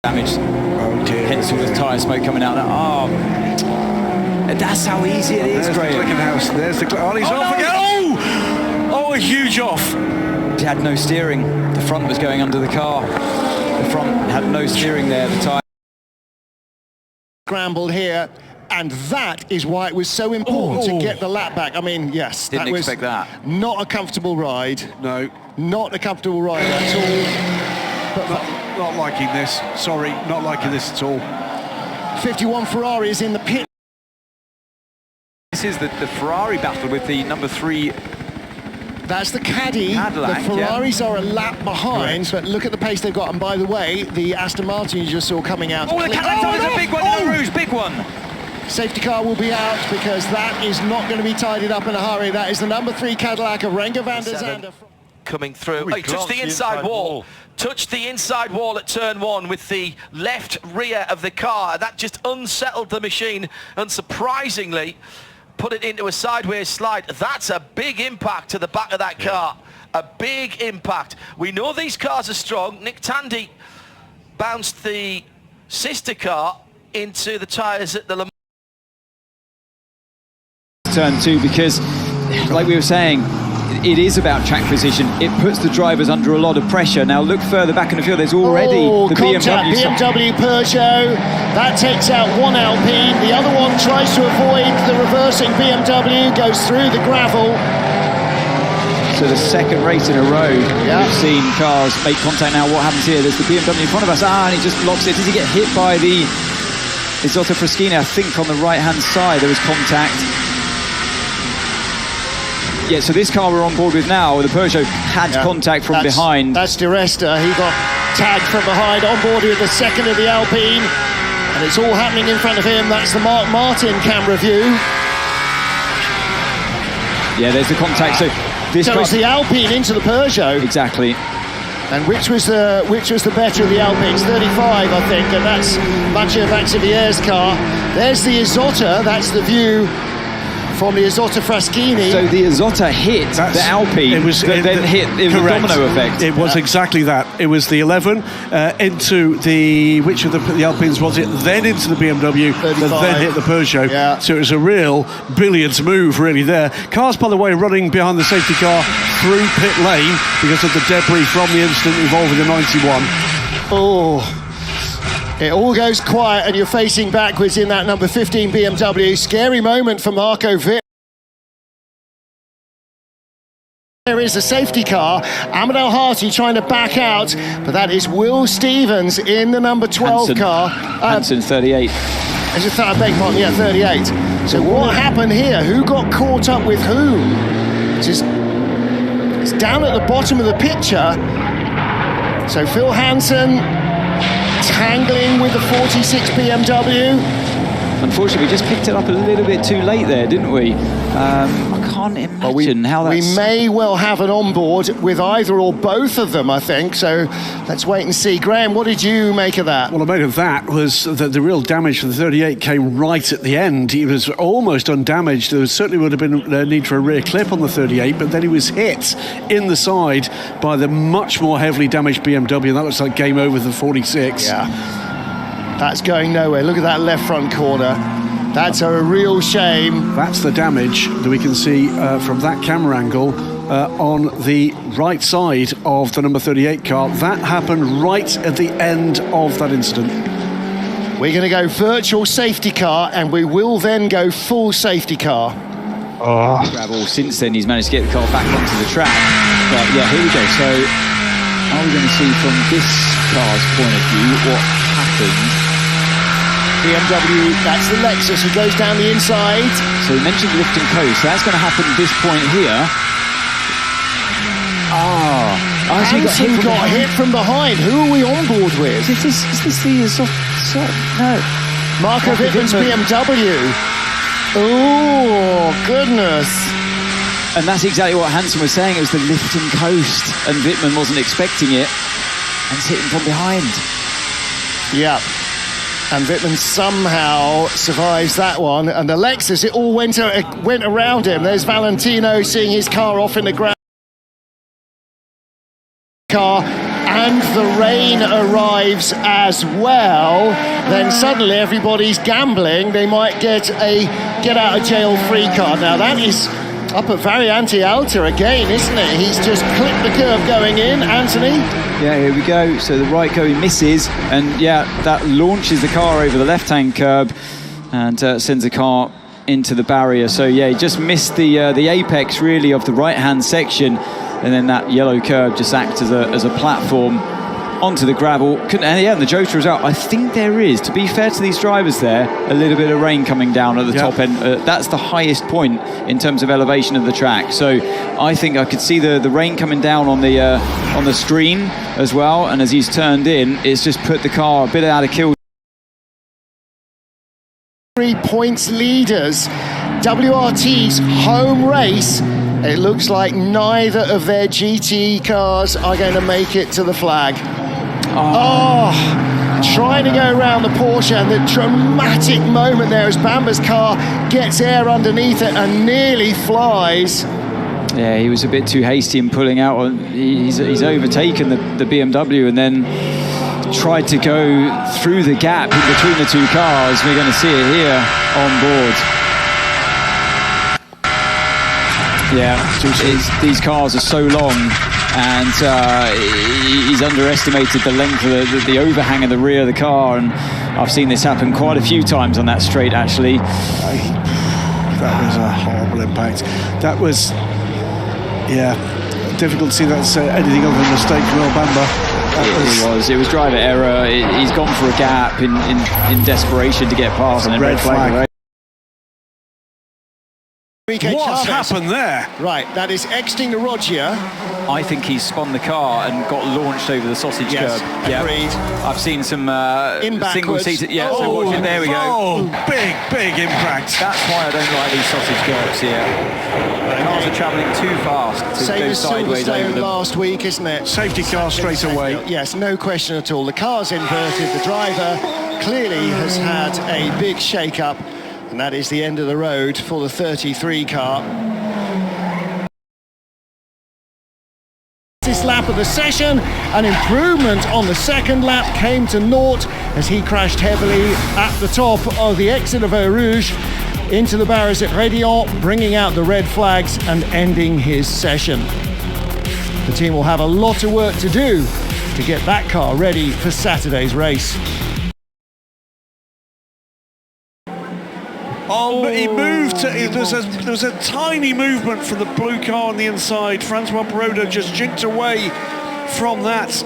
Damage. Oh dear. Hence all the tyre smoke coming out. Oh, that's how easy it is, There's Graham. the clicking house. There's the. Oh, he's off again. Oh, a huge off. He had no steering. The front was going under the car. The front had no steering there. The tyre. Scrambled here, and that is why it was so important to get the lap back. I mean, yes, Didn't that was expect that. not a comfortable ride. No. Not a comfortable ride at all. But Not liking this. Sorry, not liking this at all. 51 Ferrari is in the pit. This is the Ferrari battle with the number 3. That's the Caddy. Cadillac, the Ferraris are a lap behind, but look at the pace they've got. And by the way, the Aston Martin you just saw coming out. Oh, the Cadillac is a big one. No, Rouge, big one. Safety car will be out because that is not going to be tidied up in a hurry. That is the number 3 Cadillac of Renger van der Zande. Coming through. Oh, he touched the inside wall. Touched the inside wall at turn 1 with the left rear of the car. That just unsettled the machine, unsurprisingly put it into a sideways slide. That's a big impact to the back of that car. A big impact. We know these cars are strong. Nick Tandy bounced the sister car into the tyres at the Le Mans. Turn 2, because like we were saying, it is about track position. It puts the drivers under a lot of pressure. Now look further back in the field. There's already the BMW Peugeot. That takes out one Alpine. The other one tries to avoid the reversing BMW, goes through the gravel. So the second race in a row, we've seen cars make contact. Now what happens here? There's the BMW in front of us. And he just blocks it. Does he get hit by the Isotta Fraschini? I think on the right-hand side there was contact. Yeah, so this car we're on board with now, the Peugeot, had contact from behind. That's Di Resta. He got tagged from behind, on board with the second of the Alpine. And it's all happening in front of him. That's the Mark Martin camera view. Yeah, there's the contact. So this car... it's the Alpine into the Peugeot. Exactly. And which was the better of the Alpines? 35, I think, and that's Mathieu Vaxivier's car. There's the Isotta. That's the view from the Isotta Fraschini. So the Isotta hit the Alpine, it was a domino effect. It was exactly that. It was the 11 into the, which of the Alpines was it? Then into the BMW, then hit the Peugeot. Yeah. So it was a real brilliant move, really, there. Cars, by the way, running behind the safety car through pit lane because of the debris from the incident involving the 91. Oh. It all goes quiet and you're facing backwards in that number 15 BMW. Scary moment for Marco Witt. There is a safety car. Ahmed El Harty trying to back out, but that is Will Stevens in the number 12 car. Hansen, 38. I beg pardon, yeah, 38. So what happened here? Who got caught up with who? It's down at the bottom of the picture. So Phil Hansen tangling with the 46 BMW. Unfortunately, we just picked it up a little bit too late there, didn't we? I can't imagine how that's... We may well have an onboard with either or both of them, I think, so let's wait and see. Graham, what did you make of that? What I made of that was that the real damage for the 38 came right at the end. He was almost undamaged. There certainly would have been a need for a rear clip on the 38, but then he was hit in the side by the much more heavily damaged BMW, and that looks like game over for the 46. Yeah. That's going nowhere. Look at that left front corner. That's a real shame. That's the damage that we can see from that camera angle on the right side of the number 38 car. That happened right at the end of that incident. We're going to go virtual safety car, and we will then go full safety car. Gravel. Since then, he's managed to get the car back onto the track. But yeah, here we go. So, are we going to see from this car's point of view what happened? BMW, that's the Lexus who goes down the inside. So we mentioned lift and coast, so that's going to happen at this point here. Hansen got hit from behind. Who are we on board with? Is this the no. Marco Wittmann's BMW. Oh, goodness. And that's exactly what Hansen was saying. It was the lift and coast, and Wittmann wasn't expecting it, and it's hitting from behind. Yeah. And Wittmann somehow survives that one. And the Lexus, it all went around him. There's Valentino seeing his car off in the ground. Car and the rain arrives as well, then suddenly everybody's gambling. They might get a get-out-of-jail-free card. Now that is up at Variante Alta again, isn't it? He's just clipped the curve going in, Anthony. Yeah, here we go. So the right going misses, and yeah, that launches the car over the left-hand curb and sends the car into the barrier. So yeah, he just missed the apex really of the right-hand section, and then that yellow curb just acts as a platform onto the gravel. And yeah, and the Jota is out. I think there is, to be fair to these drivers there, a little bit of rain coming down at the top end. That's the highest point in terms of elevation of the track. So I think I could see the rain coming down on the screen as well. And as he's turned in, it's just put the car a bit out of kilter. 3 points leaders. WRT's home race. It looks like neither of their GT cars are going to make it to the flag. Trying to go around the Porsche, and the dramatic moment there as Bamba's car gets air underneath it and nearly flies. Yeah, he was a bit too hasty in pulling out. He's overtaken the BMW and then tried to go through the gap in between the two cars. We're going to see it here on board. Yeah, these cars are so long, and he's underestimated the length of the overhang of the rear of the car, and I've seen this happen quite a few times on that straight, actually. That was a horrible impact. That was, yeah, difficult to see that's anything other than a mistake from El Bamba. It was driver error. He's gone for a gap in desperation to get past, and then red flag. Right? What's happened there? Right, that is exiting the Roggia. I think he's spun the car and got launched over the sausage curb. Agreed. I've seen some single seated. Yeah, so watch it. There we go. Oh, big impact. That's why I don't like these sausage curbs here. The cars are travelling too fast to go sideways over them. Last week, isn't it? Safety car straight away. Yes, no question at all. The car's inverted. The driver clearly has had a big shake-up. And that is the end of the road for the 33 car. This lap of the session, an improvement on the second lap came to naught as he crashed heavily at the top of the exit of Eau Rouge into the barriers at Rédillon, bringing out the red flags and ending his session. The team will have a lot of work to do to get that car ready for Saturday's race. Oh, but he moved. There was a tiny movement from the blue car on the inside. Francois Perrodo just jinked away from that.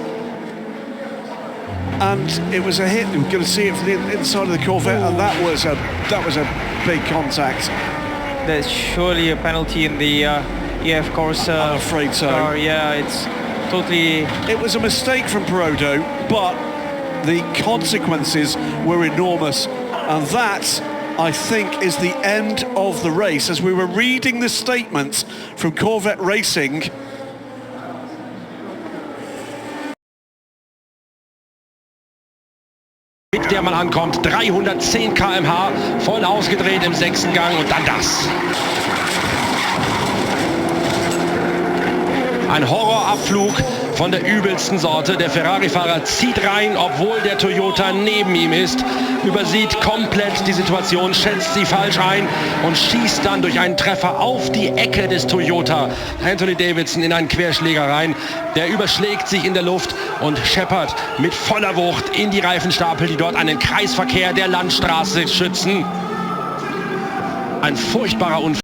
And it was a hit. We're going to see it from the inside of the Corvette, and that was a big contact. There's surely a penalty in the EF course. I'm afraid so. Car. Yeah, it's totally... It was a mistake from Perrodo, but the consequences were enormous. And that, I think, is the end of the race. As we were reading the statement from Corvette Racing, mit der man ankommt, 310 km/h, voll ausgedreht im 6. Gang und dann das. Ein Horrorabflug von der übelsten Sorte. Der Ferrari-Fahrer zieht rein, obwohl der Toyota neben ihm ist, übersieht komplett die Situation, schätzt sie falsch ein und schießt dann durch einen Treffer auf die Ecke des Toyota Anthony Davidson in einen Querschläger rein. Der überschlägt sich in der Luft und scheppert mit voller Wucht in die Reifenstapel, die dort einen Kreisverkehr der Landstraße schützen. Ein furchtbarer Unfall.